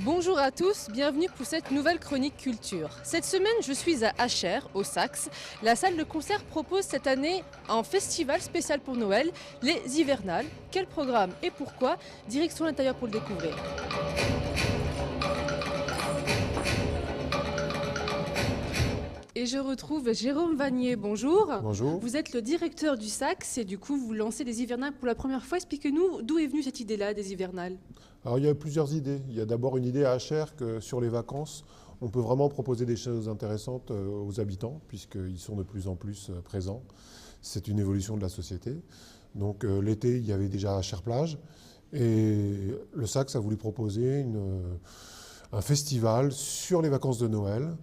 Bonjour à tous, bienvenue pour cette nouvelle chronique culture. Cette semaine, je suis à Acher, au Sax. La salle de concert propose cette année un festival spécial pour Noël, les Hivernales. Quel programme et pourquoi? Direction l'intérieur pour le découvrir. Et je retrouve Jérôme Vanier, bonjour. Bonjour. Vous êtes le directeur du Sax et du coup vous lancez les Hivernales pour la première fois. Expliquez-nous d'où est venue cette idée-là des Hivernales. Alors il y a plusieurs idées. Il y a d'abord une idée à HR que sur les vacances, on peut vraiment proposer des choses intéressantes aux habitants, puisqu'ils sont de plus en plus présents. C'est une évolution de la société. Donc l'été, il y avait déjà HR Plage. Et le Sax a voulu proposer un festival sur les vacances de Noël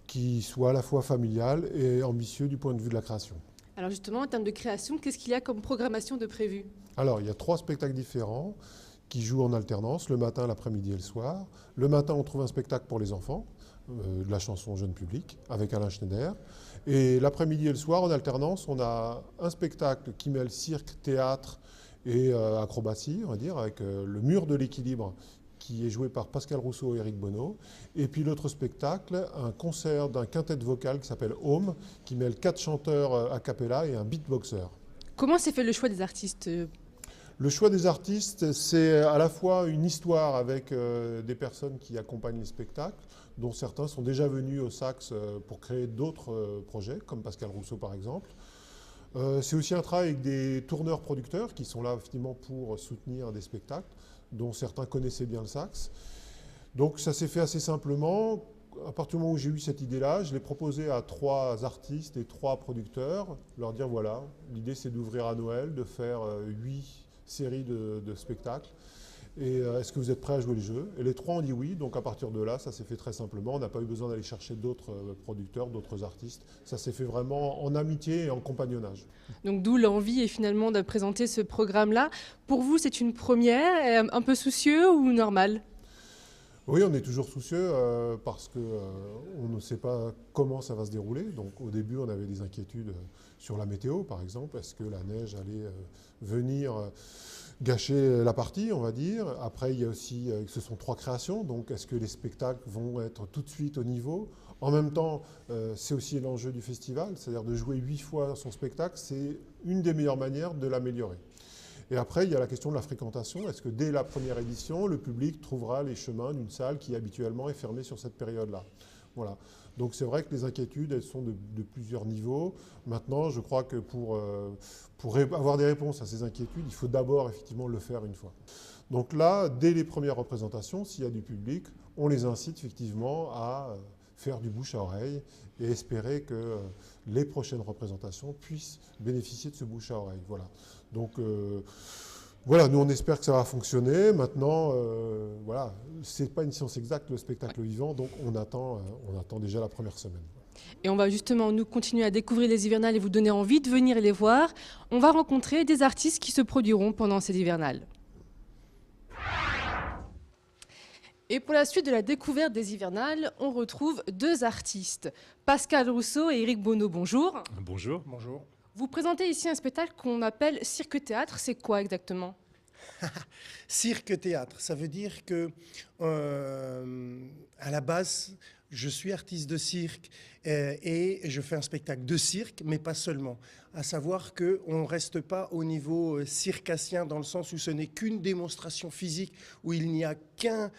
qui soit à la fois familial et ambitieux du point de vue de la création. Alors justement, en termes de création, qu'est-ce qu'il y a comme programmation de prévu? Alors il y a 3 spectacles différents qui jouent en alternance, le matin, l'après-midi et le soir. Le matin, on trouve un spectacle pour les enfants, de la chanson jeune public, avec Alain Schneider. Et l'après-midi et le soir, en alternance, on a un spectacle qui mêle cirque, théâtre et acrobatie, on va dire, avec le mur de l'équilibre, qui est joué par Pascal Rousseau et Éric Bonneau. Et puis l'autre spectacle, un concert d'un quintet vocal qui s'appelle Home, qui mêle 4 chanteurs a cappella et un beatboxer. Comment s'est fait le choix des artistes? Le choix des artistes, c'est à la fois une histoire avec des personnes qui accompagnent les spectacles, dont certains sont déjà venus au Sax pour créer d'autres projets, comme Pascal Rousseau par exemple. C'est aussi un travail avec des tourneurs-producteurs qui sont là finalement pour soutenir des spectacles, dont certains connaissaient bien le Sax. Donc ça s'est fait assez simplement. À partir du moment où j'ai eu cette idée-là, je l'ai proposé à 3 artistes et 3 producteurs, leur dire voilà, l'idée c'est d'ouvrir à Noël, de faire 8 séries de spectacles. Et est-ce que vous êtes prêts à jouer le jeu? Et les 3 ont dit oui, donc à partir de là, ça s'est fait très simplement. On n'a pas eu besoin d'aller chercher d'autres producteurs, d'autres artistes. Ça s'est fait vraiment en amitié et en compagnonnage. Donc d'où l'envie et finalement de présenter ce programme-là. Pour vous, c'est une première, un peu soucieux ou normal? Oui, on est toujours soucieux parce qu'on ne sait pas comment ça va se dérouler. Donc au début, on avait des inquiétudes sur la météo, par exemple. Est-ce que la neige allait venir gâcher la partie, on va dire? Après, il y a aussi, ce sont 3 créations. Donc est-ce que les spectacles vont être tout de suite au niveau? En même temps, c'est aussi l'enjeu du festival, c'est-à-dire de jouer 8 fois son spectacle, c'est une des meilleures manières de l'améliorer. Et après, il y a la question de la fréquentation. Est-ce que dès la première édition, le public trouvera les chemins d'une salle qui habituellement est fermée sur cette période-là? Voilà. Donc c'est vrai que les inquiétudes, elles sont de plusieurs niveaux. Maintenant, je crois que pour avoir des réponses à ces inquiétudes, il faut d'abord effectivement le faire une fois. Donc là, dès les premières représentations, s'il y a du public, on les incite effectivement à faire du bouche à oreille et espérer que les prochaines représentations puissent bénéficier de ce bouche à oreille. Voilà. Donc voilà, nous on espère que ça va fonctionner. Maintenant, voilà, c'est pas une science exacte le spectacle vivant, donc on attend déjà la première semaine. Et on va justement nous continuer à découvrir les hivernales et vous donner envie de venir les voir. On va rencontrer des artistes qui se produiront pendant ces hivernales. Et pour la suite de la découverte des hivernales, on retrouve 2 artistes, Pascal Rousseau et Éric Bonneau. Bonjour. Bonjour. Bonjour. Vous présentez ici un spectacle qu'on appelle Cirque-Théâtre. C'est quoi exactement? Cirque-théâtre, ça veut dire que, à la base, je suis artiste de cirque et je fais un spectacle de cirque, mais pas seulement. À savoir qu'on ne reste pas au niveau circassien dans le sens où ce n'est qu'une démonstration physique, où il n'y a qu'un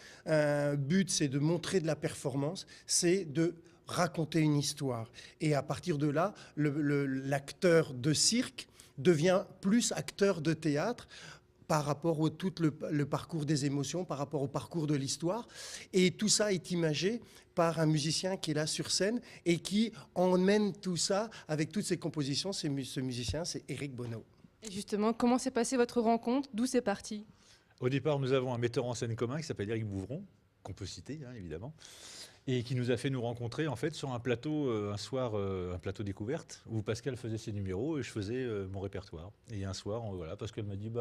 but, c'est de montrer de la performance, c'est de raconter une histoire. Et à partir de là, l'acteur de cirque devient plus acteur de théâtre par rapport au tout le parcours des émotions, par rapport au parcours de l'histoire. Et tout ça est imagé par un musicien qui est là sur scène et qui emmène tout ça avec toutes ses compositions. Ce musicien, c'est Éric Bonneau. Et justement, comment s'est passée votre rencontre? D'où c'est parti? Au départ, nous avons un metteur en scène commun qui s'appelle Éric Bouvron, qu'on peut citer, évidemment, et qui nous a fait nous rencontrer en fait sur un plateau, un soir, un plateau découverte, où Pascal faisait ses numéros et je faisais mon répertoire. Et un soir, voilà, Pascal m'a dit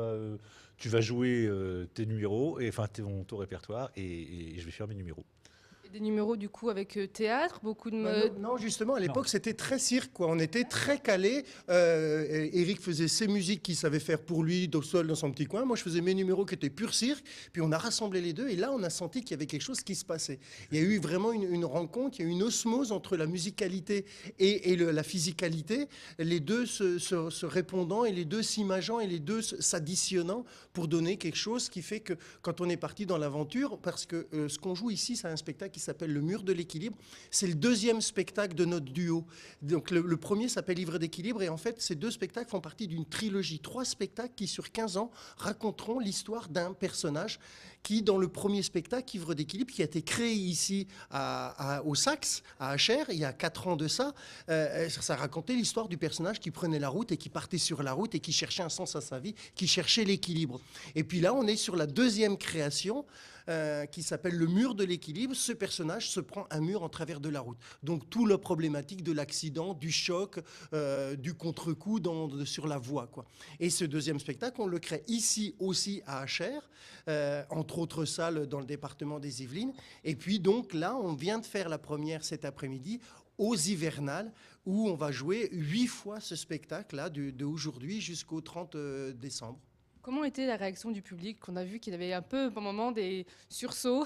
tu vas jouer tes numéros, et enfin ton répertoire, et je vais faire mes numéros. Des numéros du coup avec théâtre, beaucoup de... Non, justement, à l'époque, c'était très cirque, quoi. On était très calés. Eric faisait ses musiques qu'il savait faire pour lui, seul dans son petit coin. Moi, je faisais mes numéros qui étaient pur cirque. Puis on a rassemblé les deux. Et là, on a senti qu'il y avait quelque chose qui se passait. Il y a eu vraiment une rencontre, il y a eu une osmose entre la musicalité et la physicalité. Les deux se répondant et les deux s'imageant et les deux s'additionnant pour donner quelque chose qui fait que quand on est parti dans l'aventure, parce que ce qu'on joue ici, c'est un spectacle qui s'appelle Le Mur de l'équilibre. C'est le deuxième spectacle de notre duo. Donc le premier s'appelle Livre d'équilibre et en fait ces deux spectacles font partie d'une trilogie. 3 spectacles qui sur 15 ans raconteront l'histoire d'un personnage qui dans le premier spectacle, Livre d'équilibre, qui a été créé ici au Sax, à Achères, il y a 4 ans de ça, ça racontait l'histoire du personnage qui prenait la route et qui partait sur la route et qui cherchait un sens à sa vie, qui cherchait l'équilibre. Et puis là, on est sur la deuxième création qui s'appelle Le Mur de l'équilibre. Ce personnage se prend un mur en travers de la route. Donc tout la problématique de l'accident, du choc, du contre-coup sur la voie, quoi. Et ce deuxième spectacle, on le crée ici aussi à Achères, entre autres salles dans le département des Yvelines. Et puis donc là, on vient de faire la première cet après-midi aux Hivernales, où on va jouer 8 fois ce spectacle-là, d'aujourd'hui jusqu'au 30 décembre. Comment était la réaction du public? On a vu qu'il y avait un peu, par moment, des sursauts.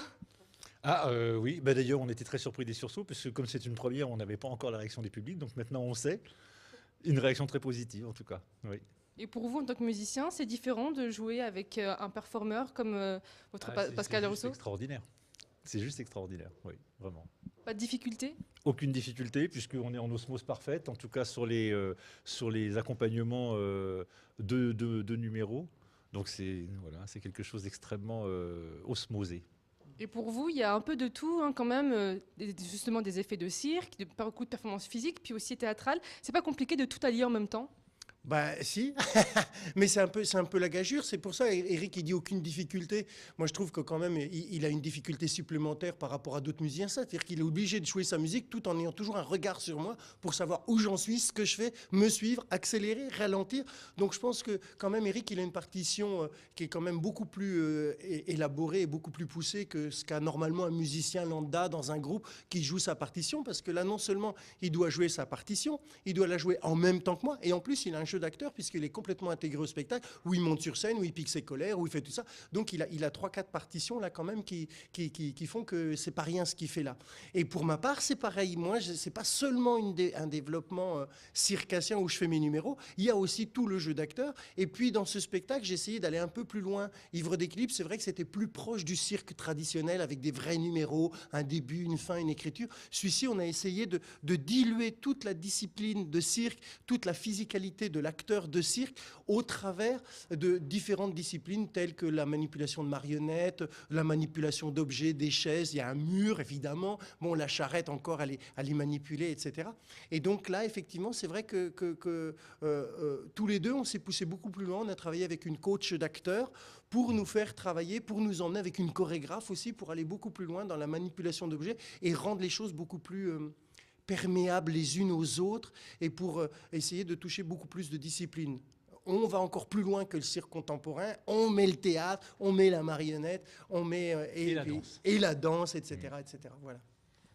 Oui, d'ailleurs, on était très surpris des sursauts, parce que comme c'est une première, on n'avait pas encore la réaction du public, donc maintenant on sait. Une réaction très positive, en tout cas. Oui. Et pour vous, en tant que musicien, c'est différent de jouer avec un performeur comme Pascal Rousseau? C'est extraordinaire. C'est juste extraordinaire, oui, vraiment. Pas de difficulté? Aucune difficulté, puisqu'on est en osmose parfaite, en tout cas sur les accompagnements de numéros. Donc c'est quelque chose d'extrêmement osmosé. Et pour vous, il y a un peu de tout, hein, quand même, justement des effets de cirque, beaucoup de performances physiques, puis aussi théâtrales. C'est pas compliqué de tout allier en même temps? Bah si, mais c'est un peu la gageure. C'est pour ça, Eric, il dit aucune difficulté. Moi, je trouve que quand même, il a une difficulté supplémentaire par rapport à d'autres musiciens. C'est-à-dire qu'il est obligé de jouer sa musique tout en ayant toujours un regard sur moi pour savoir où j'en suis, ce que je fais, me suivre, accélérer, ralentir. Donc je pense que quand même, Eric, il a une partition qui est quand même beaucoup plus élaborée et beaucoup plus poussée que ce qu'a normalement un musicien lambda dans un groupe qui joue sa partition. Parce que là, non seulement il doit jouer sa partition, il doit la jouer en même temps que moi. Et en plus, il a un jeu d'acteur puisqu'il est complètement intégré au spectacle, où il monte sur scène, où il pique ses colères, où il fait tout ça. Donc il a 3-4 partitions là quand même qui font que c'est pas rien ce qu'il fait là. Et pour ma part, c'est pareil. Moi, c'est pas seulement un développement circassien où je fais mes numéros. Il y a aussi tout le jeu d'acteur. Et puis dans ce spectacle, j'ai essayé d'aller un peu plus loin. Ivre d'équilibre, c'est vrai que c'était plus proche du cirque traditionnel avec des vrais numéros, un début, une fin, une écriture. Celui-ci, on a essayé de diluer toute la discipline de cirque, toute la physicalité de l'acteur de cirque au travers de différentes disciplines telles que la manipulation de marionnettes, la manipulation d'objets, des chaises, il y a un mur évidemment, bon la charrette encore à les manipuler, etc. Et donc là effectivement c'est vrai que tous les deux on s'est poussé beaucoup plus loin, on a travaillé avec une coach d'acteurs pour nous faire travailler, pour nous emmener avec une chorégraphe aussi, pour aller beaucoup plus loin dans la manipulation d'objets et rendre les choses beaucoup plus perméables les unes aux autres et pour essayer de toucher beaucoup plus de disciplines. On va encore plus loin que le cirque contemporain, on met le théâtre, on met la marionnette, on met et la danse, etc., etc. Voilà.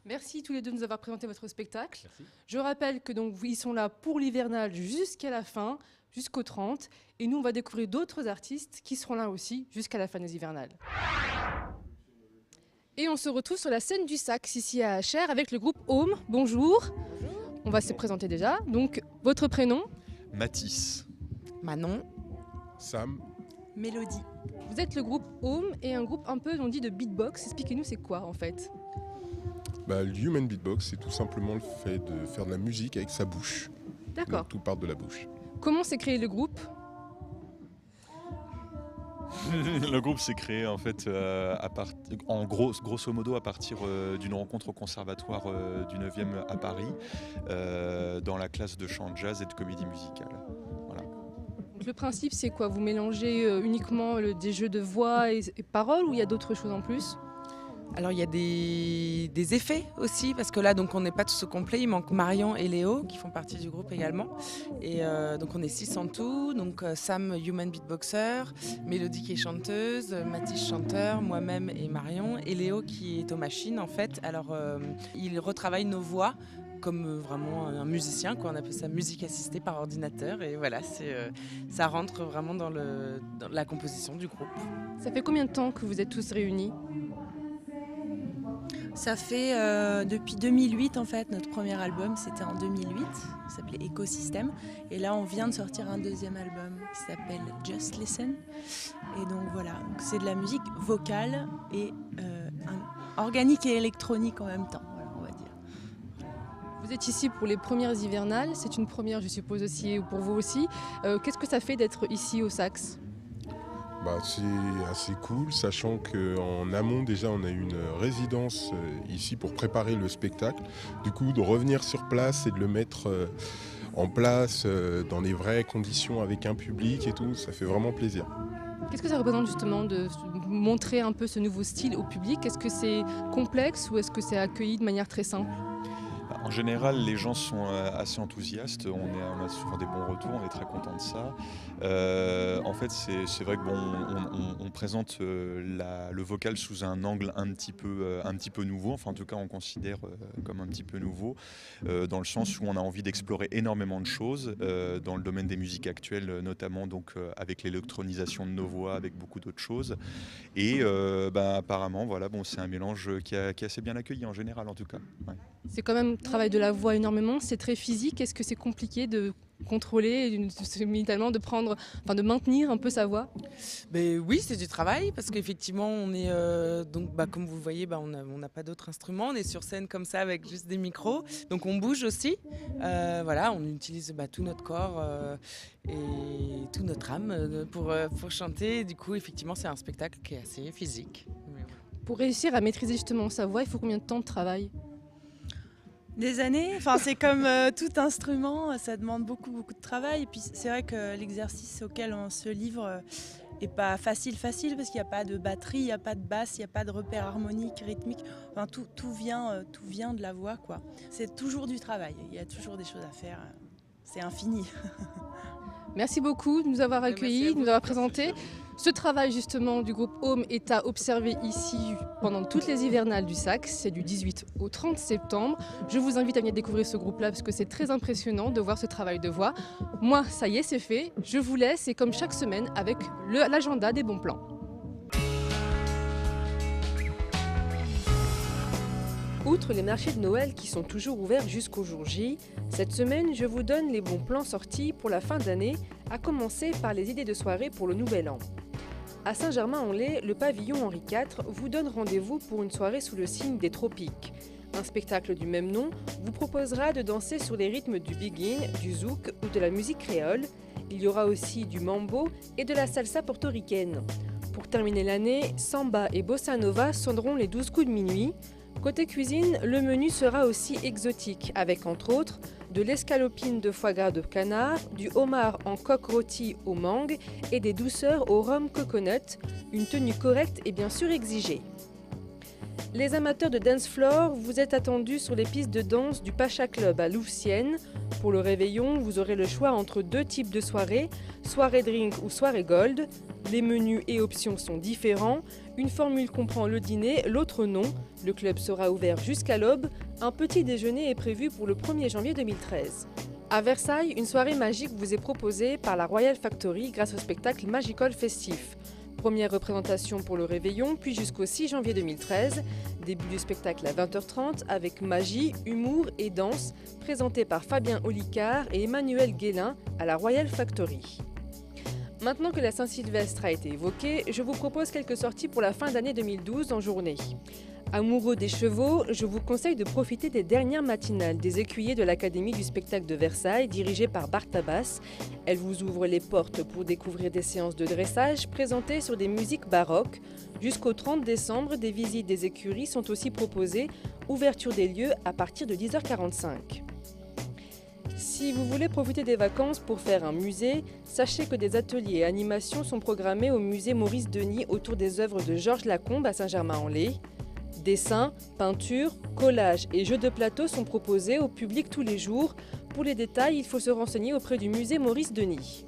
Merci tous les deux de nous avoir présenté votre spectacle. Merci. Je rappelle que donc ils sont là pour l'hivernal jusqu'à la fin, jusqu'au 30, et nous on va découvrir d'autres artistes qui seront là aussi jusqu'à la fin des hivernales. Et on se retrouve sur la scène du Sax, ici à Achères, avec le groupe Home. Bonjour. Bonjour. On va se présenter déjà. Donc, votre prénom? Mathis. Manon. Sam. Mélodie. Vous êtes le groupe Home et un groupe un peu, on dit, de beatbox. Expliquez-nous, c'est quoi en fait? Le human beatbox, c'est tout simplement le fait de faire de la musique avec sa bouche. D'accord. Donc, tout part de la bouche. Comment s'est créé le groupe? Le groupe s'est créé en fait grosso modo à partir d'une rencontre au conservatoire du 9e à Paris dans la classe de chant jazz et de comédie musicale. Voilà. Donc, le principe c'est quoi? Vous mélangez uniquement des jeux de voix et paroles ou il y a d'autres choses en plus? Alors il y a des effets aussi, parce que là donc on n'est pas tous au complet, il manque Marion et Léo qui font partie du groupe également. Et donc on est 6 en tout, donc Sam, human beatboxer, Mélodie qui est chanteuse, Mathis chanteur, moi-même et Marion, et Léo qui est aux machines en fait. Alors il retravaille nos voix comme vraiment un musicien, quoi. On appelle ça musique assistée par ordinateur, et voilà, ça rentre vraiment dans la composition du groupe. Ça fait combien de temps que vous êtes tous réunis ? Ça fait depuis 2008 en fait, notre premier album c'était en 2008, il s'appelait Écosystème, et là on vient de sortir un deuxième album qui s'appelle Just Listen, et donc voilà, donc c'est de la musique vocale et organique et électronique en même temps, voilà, on va dire. Vous êtes ici pour les premières hivernales, c'est une première je suppose aussi pour vous aussi. Qu'est-ce que ça fait d'être ici au Sax ? C'est assez cool, sachant qu'en amont déjà on a eu une résidence ici pour préparer le spectacle. Du coup de revenir sur place et de le mettre en place dans les vraies conditions avec un public et tout, ça fait vraiment plaisir. Qu'est-ce que ça représente justement de montrer un peu ce nouveau style au public ? Est-ce que c'est complexe ou est-ce que c'est accueilli de manière très simple ? En général, les gens sont assez enthousiastes, on a souvent des bons retours, on est très content de ça. En fait, c'est vrai que on présente le vocal sous un angle un petit peu nouveau, enfin en tout cas on considère comme un petit peu nouveau, dans le sens où on a envie d'explorer énormément de choses dans le domaine des musiques actuelles, notamment donc avec l'électronisation de nos voix, avec beaucoup d'autres choses. Et apparemment, voilà, c'est un mélange qui est assez bien accueilli en général en tout cas. Ouais. C'est quand même travail de la voix énormément, c'est très physique. Est-ce que c'est compliqué de contrôler, de maintenir un peu sa voix ? Oui, c'est du travail parce qu'effectivement on est comme vous le voyez, on n'a pas d'autres instruments, on est sur scène comme ça avec juste des micros, donc on bouge aussi. On utilise tout notre corps et toute notre âme pour chanter. Du coup, effectivement, c'est un spectacle qui est assez physique. Pour réussir à maîtriser justement sa voix, il faut combien de temps de travail ? Des années, c'est comme tout instrument, ça demande beaucoup de travail. Et puis c'est vrai que l'exercice auquel on se livre est pas facile parce qu'il n'y a pas de batterie, il n'y a pas de basse, il n'y a pas de repère harmonique, rythmique. Tout vient de la voix, quoi. C'est toujours du travail, il y a toujours des choses à faire. C'est infini. Merci beaucoup de nous avoir accueillis, de nous avoir présenté. Ce travail justement du groupe Home est à observer ici pendant toutes les hivernales du Sax. C'est du 18 au 30 septembre. Je vous invite à venir découvrir ce groupe-là parce que c'est très impressionnant de voir ce travail de voix. Moi, ça y est, c'est fait. Je vous laisse et comme chaque semaine avec l'agenda des bons plans. Outre les marchés de Noël qui sont toujours ouverts jusqu'au jour J, cette semaine, je vous donne les bons plans sortis pour la fin d'année, à commencer par les idées de soirée pour le Nouvel An. À Saint-Germain-en-Laye, le pavillon Henri IV vous donne rendez-vous pour une soirée sous le signe des tropiques. Un spectacle du même nom vous proposera de danser sur les rythmes du biguine, du zouk ou de la musique créole. Il y aura aussi du mambo et de la salsa portoricaine. Pour terminer l'année, samba et bossa nova sonneront les 12 coups de minuit. Côté cuisine, le menu sera aussi exotique, avec entre autres de l'escalopine de foie gras de canard, du homard en coque rôti au mangue et des douceurs au rhum coconut. Une tenue correcte est bien sûr exigée. Les amateurs de dance floor, vous êtes attendus sur les pistes de danse du Pacha Club à Louvciennes. Pour le réveillon, vous aurez le choix entre 2 types de soirées, soirée drink ou soirée gold. Les menus et options sont différents. Une formule comprend le dîner, l'autre non. Le club sera ouvert jusqu'à l'aube. Un petit déjeuner est prévu pour le 1er janvier 2013. À Versailles, une soirée magique vous est proposée par la Royal Factory grâce au spectacle Magical Festif. Première représentation pour le réveillon, puis jusqu'au 6 janvier 2013. Début du spectacle à 20h30 avec magie, humour et danse, présenté par Fabien Olicard et Emmanuel Guélin à la Royal Factory. Maintenant que la Saint-Sylvestre a été évoquée, je vous propose quelques sorties pour la fin d'année 2012 en journée. Amoureux des chevaux, je vous conseille de profiter des dernières matinales des écuyers de l'Académie du spectacle de Versailles, dirigée par Bartabas. Elle vous ouvre les portes pour découvrir des séances de dressage présentées sur des musiques baroques. Jusqu'au 30 décembre, des visites des écuries sont aussi proposées. Ouverture des lieux à partir de 10h45. Si vous voulez profiter des vacances pour faire un musée, sachez que des ateliers et animations sont programmés au musée Maurice Denis autour des œuvres de Georges Lacombe à Saint-Germain-en-Laye. Dessins, peintures, collages et jeux de plateau sont proposés au public tous les jours. Pour les détails, il faut se renseigner auprès du musée Maurice Denis.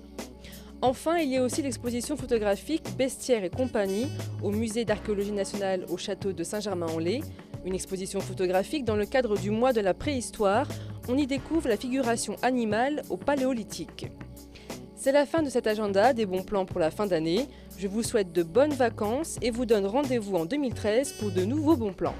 Enfin, il y a aussi l'exposition photographique Bestiaire et compagnie au musée d'archéologie nationale au château de Saint-Germain-en-Laye. Une exposition photographique dans le cadre du mois de la préhistoire. On y découvre la figuration animale au paléolithique. C'est la fin de cet agenda des bons plans pour la fin d'année. Je vous souhaite de bonnes vacances et vous donne rendez-vous en 2013 pour de nouveaux bons plans.